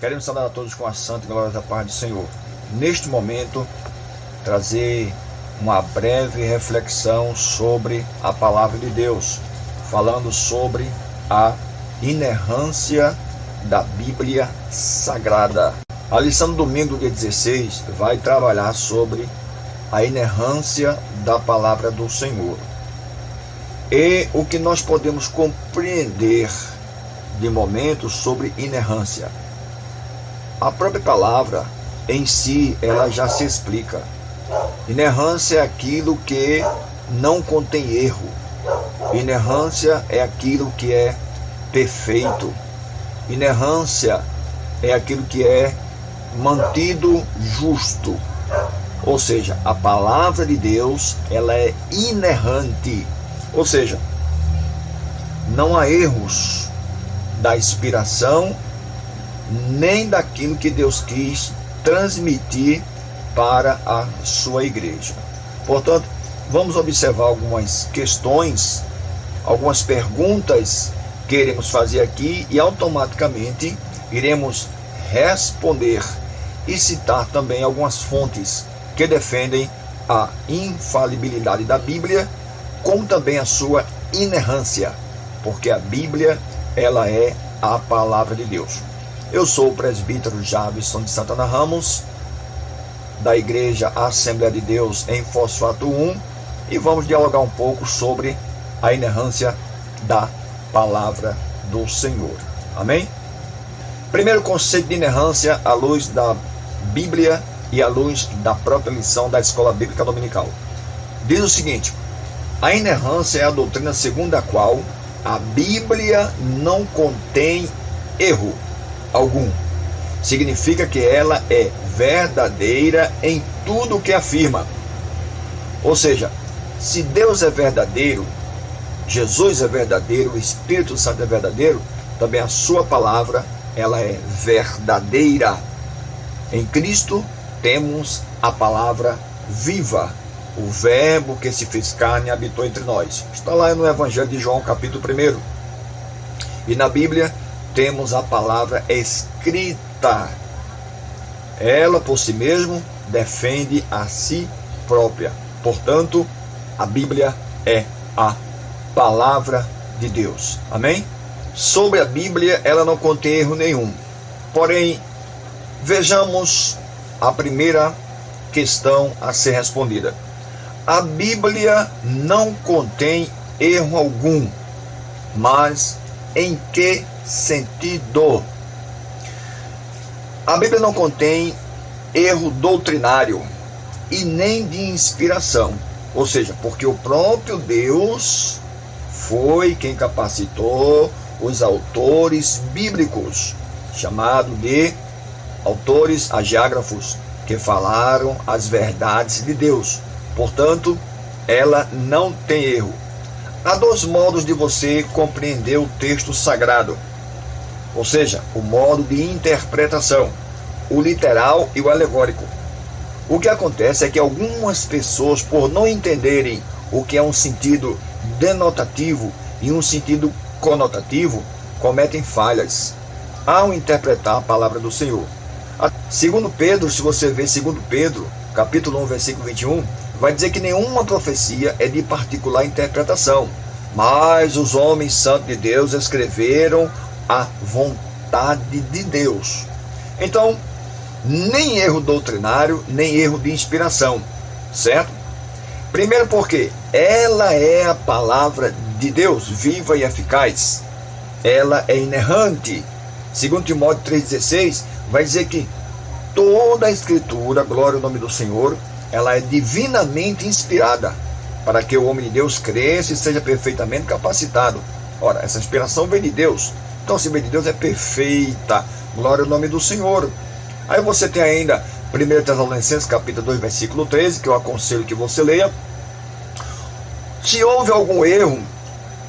Queremos saudar a todos com a santa e gloriosa paz do Senhor. Neste momento, trazer uma breve reflexão sobre a palavra de Deus, falando sobre a inerrância da Bíblia Sagrada. A lição do domingo, dia 16, vai trabalhar sobre a inerrância da palavra do Senhor. E o que nós podemos compreender de momento sobre inerrância. A própria palavra em si, ela já se explica. Inerrância é aquilo que não contém erro. Inerrância é aquilo que é perfeito. Inerrância é aquilo que é mantido justo. Ou seja, a palavra de Deus, ela é inerrante. Ou seja, não há erros da inspiração, nem daquilo que Deus quis transmitir para a sua igreja. Portanto, vamos observar algumas questões, algumas perguntas que iremos fazer aqui e automaticamente iremos responder e citar também algumas fontes que defendem a infalibilidade da Bíblia, como também a sua inerrância, porque a Bíblia, ela é a palavra de Deus. Eu sou o presbítero Javison de Santana Ramos, da Igreja Assembleia de Deus em Fosfato 1, e vamos dialogar um pouco sobre a inerrância da palavra do Senhor. Amém? Primeiro conceito de inerrância à luz da Bíblia e à luz da própria lição da Escola Bíblica Dominical. Diz o seguinte: a inerrância é a doutrina segundo a qual a Bíblia não contém erro algum. Significa que ela é verdadeira em tudo o que afirma. Ou seja, se Deus é verdadeiro, Jesus é verdadeiro, o Espírito Santo é verdadeiro, também a sua palavra, ela é verdadeira. Em Cristo temos a palavra viva, o verbo que se fez carne e habitou entre nós. Está lá no Evangelho de João, capítulo 1. E na Bíblia temos a palavra escrita. Ela, por si mesma, defende a si própria. Portanto, a Bíblia é a palavra de Deus. Amém? Sobre a Bíblia, ela não contém erro nenhum. Porém, vejamos a primeira questão a ser respondida. A Bíblia não contém erro algum, mas em que sentido? A Bíblia não contém erro doutrinário e nem de inspiração, ou seja, porque o próprio Deus foi quem capacitou os autores bíblicos, chamados de autores agiógrafos, que falaram as verdades de Deus. Portanto, ela não tem erro. Há dois modos de você compreender o texto sagrado, ou seja, o modo de interpretação, o literal e o alegórico. O que acontece é que algumas pessoas, por não entenderem o que é um sentido denotativo e um sentido conotativo, cometem falhas ao interpretar a palavra do Senhor. Segundo Pedro, se você ver segundo Pedro, capítulo 1, versículo 21, vai dizer que nenhuma profecia é de particular interpretação, mas os homens santos de Deus escreveram a vontade de Deus. Então, nem erro doutrinário, nem erro de inspiração, certo? Primeiro porque ela é a palavra de Deus, viva e eficaz. Ela é inerrante. Segundo Timóteo 3,16, vai dizer que toda a Escritura, glória ao nome do Senhor, ela é divinamente inspirada, para que o homem de Deus cresça e seja perfeitamente capacitado. Ora, essa inspiração vem de Deus. Então, se vem de Deus, é perfeita. Glória ao nome do Senhor. Aí você tem ainda 1 Tessalonicenses, capítulo 2, versículo 13, que eu aconselho que você leia. Se houve algum erro,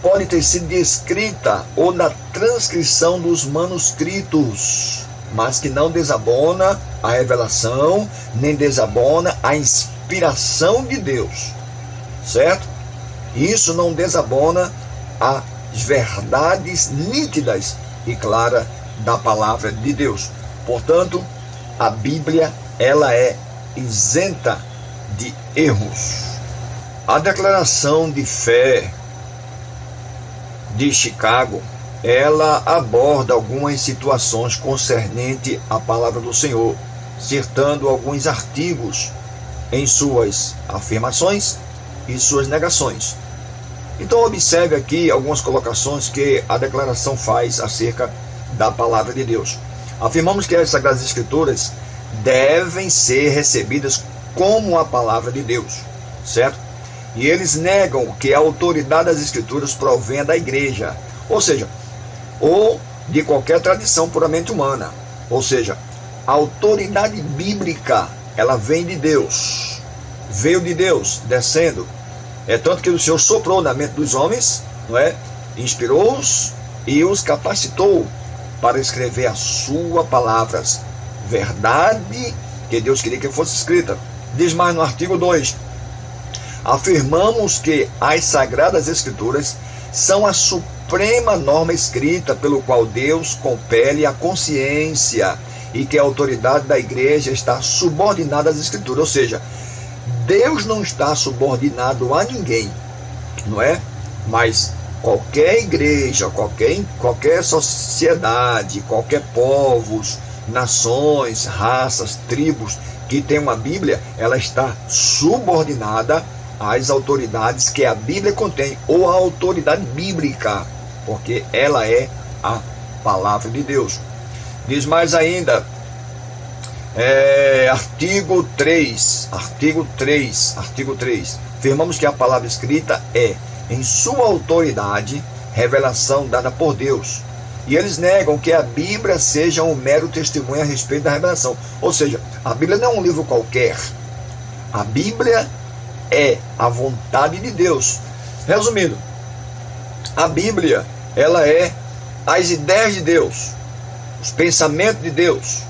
pode ter sido de escrita ou na transcrição dos manuscritos, mas que não desabona a revelação, nem desabona a inspiração de Deus, certo? Isso não desabona as verdades nítidas e claras da palavra de Deus. Portanto, a Bíblia, ela é isenta de erros. A Declaração de Fé de Chicago, ela aborda algumas situações concernentes à palavra do Senhor, citando alguns artigos em suas afirmações e suas negações. Então observe aqui algumas colocações que a declaração faz acerca da palavra de Deus. Afirmamos que as Sagradas Escrituras devem ser recebidas como a palavra de Deus, certo? E eles negam que a autoridade das Escrituras provenha da igreja, ou seja, ou de qualquer tradição puramente humana. Ou seja, a autoridade bíblica, ela vem de Deus, veio de Deus, descendo. É tanto que o Senhor soprou na mente dos homens, não é? Inspirou-os e os capacitou para escrever as suas palavras. Verdade que Deus queria que fosse escrita. Diz mais no artigo 2. Afirmamos que as Sagradas Escrituras são a suprema norma escrita pelo qual Deus compele a consciência e que a autoridade da igreja está subordinada às Escrituras. Ou seja, Deus não está subordinado a ninguém, não é? Mas qualquer igreja, qualquer sociedade, qualquer povos, nações, raças, tribos que tem uma Bíblia, ela está subordinada às autoridades que a Bíblia contém, ou à autoridade bíblica, porque ela é a palavra de Deus. Diz mais ainda, artigo 3, afirmamos que a palavra escrita é, em sua autoridade, revelação dada por Deus. E eles negam que a Bíblia seja um mero testemunho a respeito da revelação. Ou seja, a Bíblia não é um livro qualquer. A Bíblia é a vontade de Deus. Resumindo, a Bíblia, ela é as ideias de Deus, os pensamentos de Deus,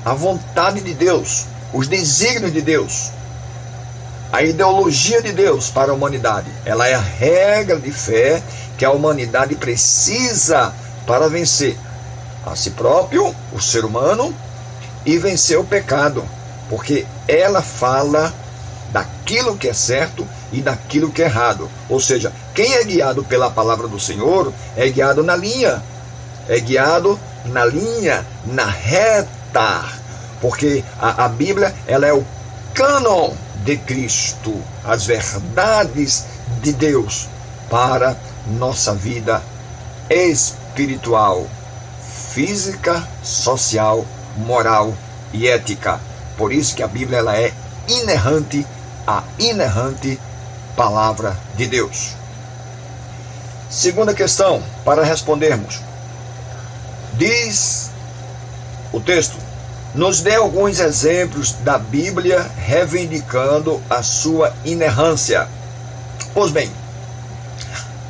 a vontade de Deus, os desígnios de Deus, a ideologia de Deus para a humanidade. Ela é a regra de fé que a humanidade precisa para vencer a si próprio, o ser humano, e vencer o pecado, porque ela fala daquilo que é certo e daquilo que é errado. Ou seja, quem é guiado pela palavra do Senhor é guiado na linha, na reta, porque a Bíblia, ela é o cânon de Cristo, as verdades de Deus para nossa vida espiritual, física, social, moral e ética. Por isso que a Bíblia, ela é inerrante, a inerrante palavra de Deus. Segunda questão para respondermos. Diz o texto: nos dê alguns exemplos da Bíblia reivindicando a sua inerrância. Pois bem,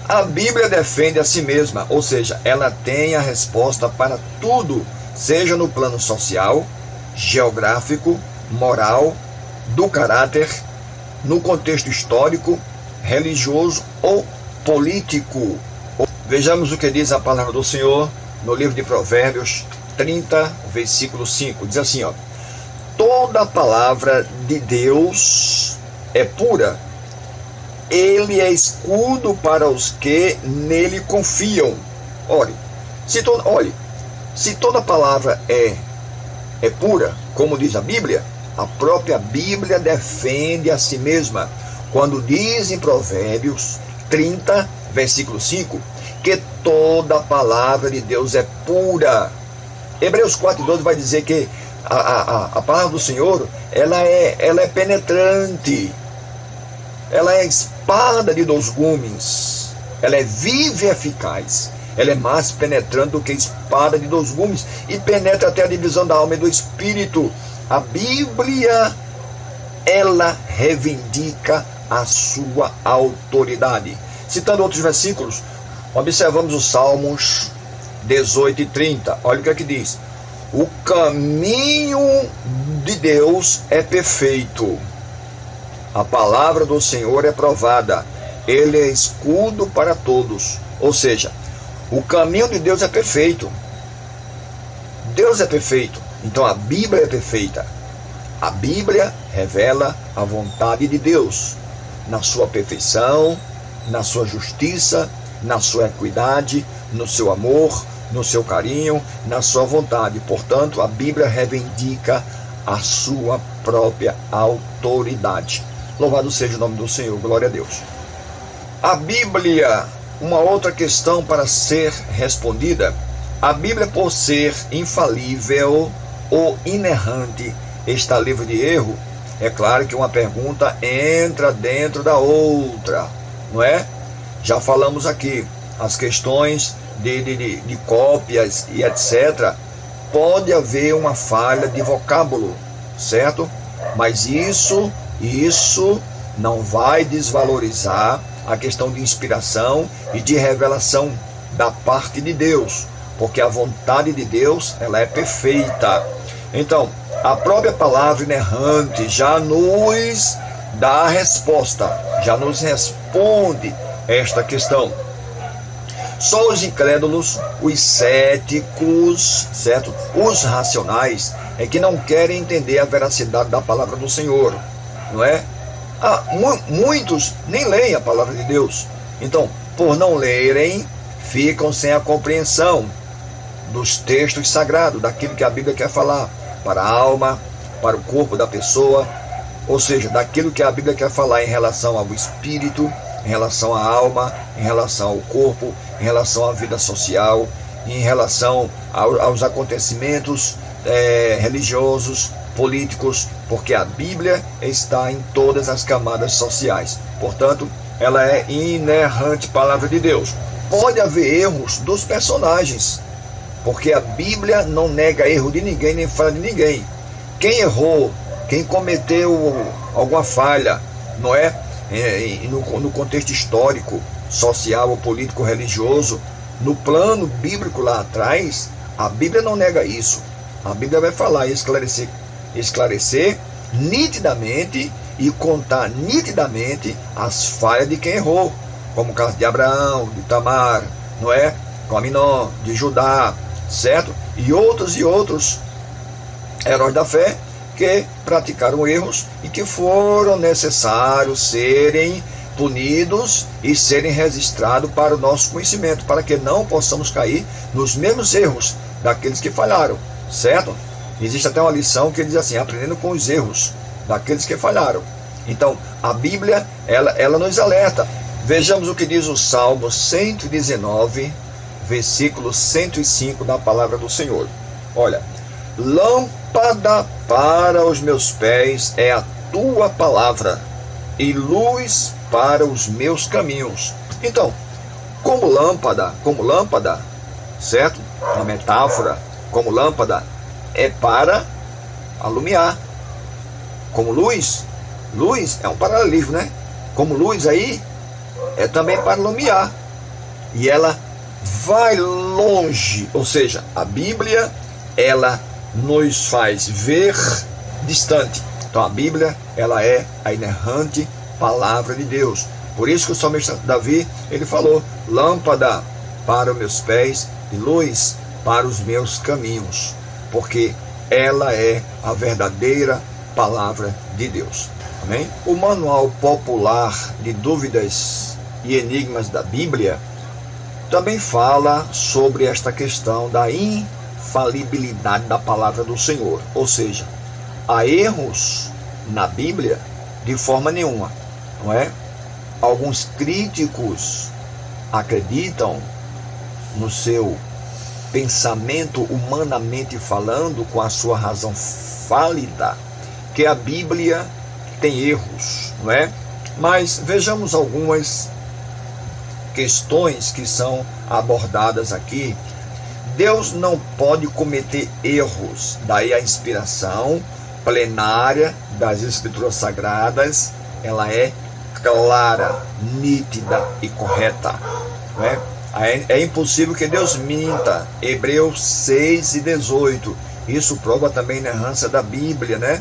a Bíblia defende a si mesma, ou seja, ela tem a resposta para tudo, seja no plano social, geográfico, moral, do caráter, no contexto histórico, religioso ou político. Vejamos o que diz a palavra do Senhor no livro de Provérbios 30, versículo 5. Diz assim, toda palavra de Deus é pura. Ele é escudo para os que nele confiam. Se toda palavra é pura, como diz a Bíblia, a própria Bíblia defende a si mesma, quando diz em Provérbios 30, versículo 5, que toda palavra de Deus é pura. Hebreus 4:12 vai dizer que a palavra do Senhor, ela é penetrante, ela é espada de 2 gumes, ela é viva e eficaz, ela é mais penetrante do que espada de 2 gumes e penetra até a divisão da alma e do espírito. A Bíblia, ela reivindica a sua autoridade. Citando outros versículos, observamos os Salmos 18 e 30. Olha o que é que diz: o caminho de Deus é perfeito, a palavra do Senhor é provada, ele é escudo para todos. Ou seja, o caminho de Deus é perfeito. Deus é perfeito. Então a Bíblia é perfeita. A Bíblia revela a vontade de Deus na sua perfeição, na sua justiça, na sua equidade, no seu amor, no seu carinho, na sua vontade. Portanto, a Bíblia reivindica a sua própria autoridade. Louvado seja o nome do Senhor, glória a Deus. A Bíblia, uma outra questão para ser respondida. A Bíblia, por ser infalível ou inerrante, está livre de erro? É claro que uma pergunta entra dentro da outra, não é? Já falamos aqui, as questões de cópias e etc. Pode haver uma falha de vocábulo, certo? Mas isso não vai desvalorizar a questão de inspiração e de revelação da parte de Deus, porque a vontade de Deus, ela é perfeita. Então, a própria palavra inerrante já nos dá a resposta, já nos responde esta questão. Só os incrédulos, os céticos, certo? Os racionais é que não querem entender a veracidade da palavra do Senhor, não é? Muitos nem leem a palavra de Deus. Então, por não lerem, ficam sem a compreensão dos textos sagrados, daquilo que a Bíblia quer falar para a alma, para o corpo da pessoa, ou seja, daquilo que a Bíblia quer falar em relação ao espírito, em relação à alma, em relação ao corpo, em relação à vida social, em relação aos acontecimentos religiosos, políticos, porque a Bíblia está em todas as camadas sociais. Portanto, ela é inerrante palavra de Deus. Pode haver erros dos personagens, porque a Bíblia não nega erro de ninguém, nem falha de ninguém. Quem errou, quem cometeu alguma falha, não é? No contexto histórico, social ou político religioso, no plano bíblico lá atrás, a Bíblia não nega isso. A Bíblia vai falar e esclarecer nitidamente e contar nitidamente as falhas de quem errou, como o caso de Abraão, de Tamar, não é? Com Aminon, de Judá, certo? E outros heróis da fé que praticaram erros e que foram necessários serem punidos e serem registrados para o nosso conhecimento, para que não possamos cair nos mesmos erros daqueles que falharam, certo? Existe até uma lição que diz assim, aprendendo com os erros daqueles que falharam. Então, a Bíblia, ela nos alerta. Vejamos o que diz o Salmo 119, versículo 105 da palavra do Senhor. Olha, lâmpada para os meus pés é a tua palavra e luz para os meus caminhos. Então, como lâmpada, certo? Uma metáfora, como lâmpada é para alumiar. Como luz é um paralelismo, né? Como luz aí é também para alumiar. E ela vai longe, ou seja, a Bíblia, ela nos faz ver distante. Então a Bíblia, ela é a inerrante palavra de Deus. Por isso que o salmista Davi, ele falou, lâmpada para os meus pés e luz para os meus caminhos, porque ela é a verdadeira palavra de Deus. Amém? O Manual Popular de Dúvidas e Enigmas da Bíblia também fala sobre esta questão da infalibilidade da palavra do Senhor. Ou seja, há erros na Bíblia de forma nenhuma, não é? Alguns críticos acreditam no seu pensamento, humanamente falando, com a sua razão válida, que a Bíblia tem erros, não é? Mas vejamos algumas questões que são abordadas aqui. Deus não pode cometer erros, daí a inspiração plenária das Escrituras Sagradas, ela é clara, nítida e correta, não é? É impossível que Deus minta. Hebreus 6:18. Isso prova também a inerrância da Bíblia, né?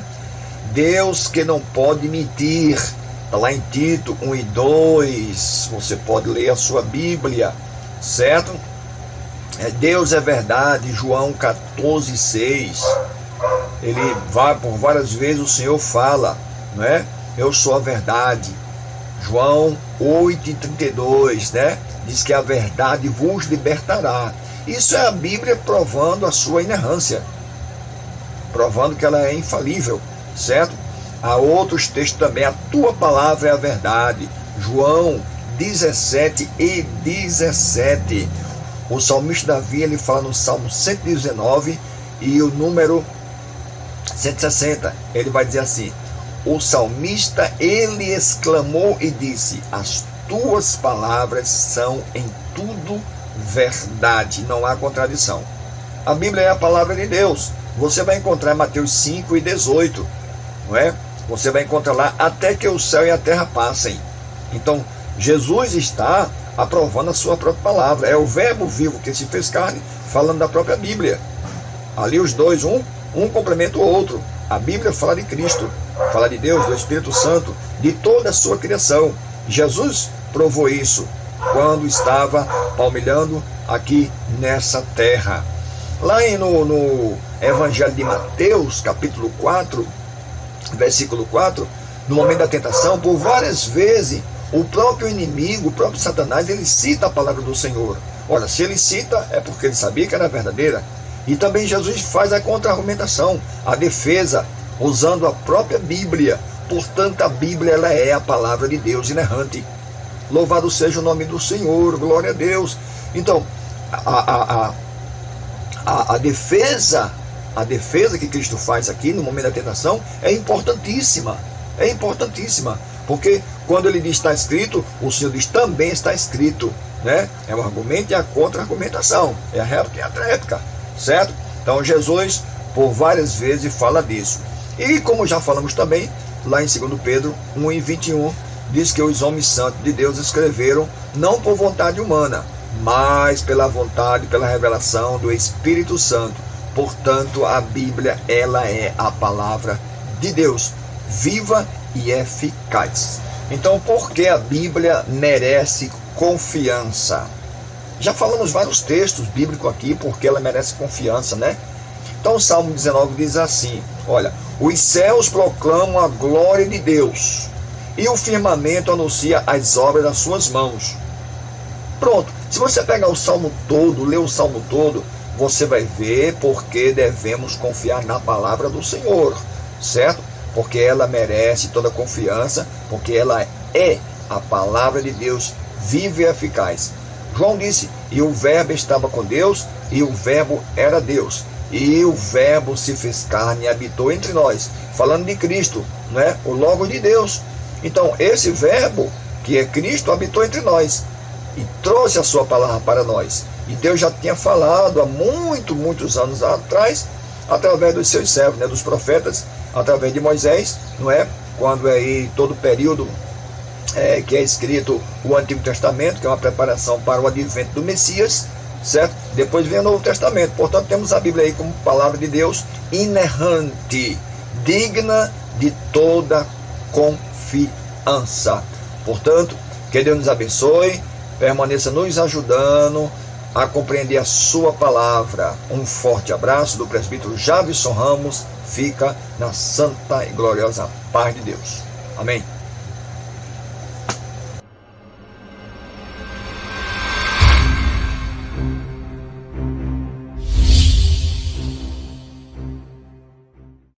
Deus que não pode mentir. Está lá em Tito 1:2. Você pode ler a sua Bíblia, certo? Deus é verdade, João 14:6. ele vai por várias vezes, o Senhor fala, não é? Eu sou a verdade. João 8,32, né? Diz que a verdade vos libertará. Isso é a Bíblia provando a sua inerrância, provando que ela é infalível, certo? Há outros textos também, a tua palavra é a verdade. João 17:17. O salmista Davi, ele fala no Salmo 119 e o número 160. Ele vai dizer assim: o salmista, ele exclamou e disse: as tuas palavras são em tudo verdade, não há contradição. A Bíblia é a palavra de Deus. Você vai encontrar em Mateus 5:18, não é? Você vai encontrar lá: até que o céu e a terra passem. Então, Jesus está aprovando a sua própria palavra. É o verbo vivo que se fez carne, falando da própria Bíblia. Ali os dois, um complementa o outro. A Bíblia fala de Cristo, fala de Deus, do Espírito Santo, de toda a sua criação. Jesus provou isso quando estava palmilhando aqui nessa terra. Lá no Evangelho de Mateus, capítulo 4, versículo 4, no momento da tentação, por várias vezes, o próprio inimigo, o próprio Satanás, ele cita a palavra do Senhor. Ora, se ele cita, é porque ele sabia que era verdadeira. E também Jesus faz a contra-argumentação, a defesa, usando a própria Bíblia. Portanto, a Bíblia, ela é a palavra de Deus inerrante. Louvado seja o nome do Senhor, glória a Deus. Então, a defesa que Cristo faz aqui no momento da tentação é importantíssima. É importantíssima. Porque quando ele diz está escrito, o Senhor diz também está escrito, né? É o argumento e a contra-argumentação, é a réplica e a tréplica, certo? Então Jesus por várias vezes fala disso. E como já falamos também, lá em 2 Pedro 1:21, diz que os homens santos de Deus escreveram não por vontade humana, mas pela vontade, pela revelação do Espírito Santo. Portanto, a Bíblia, ela é a palavra de Deus, viva e eficaz. Então, por que a Bíblia merece confiança? Já falamos vários textos bíblicos aqui, porque ela merece confiança, né? Então, o Salmo 19 diz assim: olha, os céus proclamam a glória de Deus, e o firmamento anuncia as obras das suas mãos. Pronto, se você pegar o Salmo todo, ler o Salmo todo, você vai ver porque devemos confiar na palavra do Senhor, certo? Porque ela merece toda confiança, porque ela é a palavra de Deus, viva e eficaz. João disse: e o verbo estava com Deus, e o verbo era Deus, e o verbo se fez carne e habitou entre nós, falando de Cristo, não é? O Logos de Deus. Então, esse verbo, que é Cristo, habitou entre nós, e trouxe a sua palavra para nós. E Deus já tinha falado há muitos anos atrás, através dos seus servos, né, dos profetas, através de Moisés, não é? Quando é aí todo o período que é escrito o Antigo Testamento, que é uma preparação para o advento do Messias, certo? Depois vem o Novo Testamento. Portanto, temos a Bíblia aí como palavra de Deus inerrante, digna de toda confiança. Portanto, que Deus nos abençoe, permaneça nos ajudando a compreender a sua palavra. Um forte abraço do presbítero Javison Ramos. Fica na santa e gloriosa paz de Deus. Amém.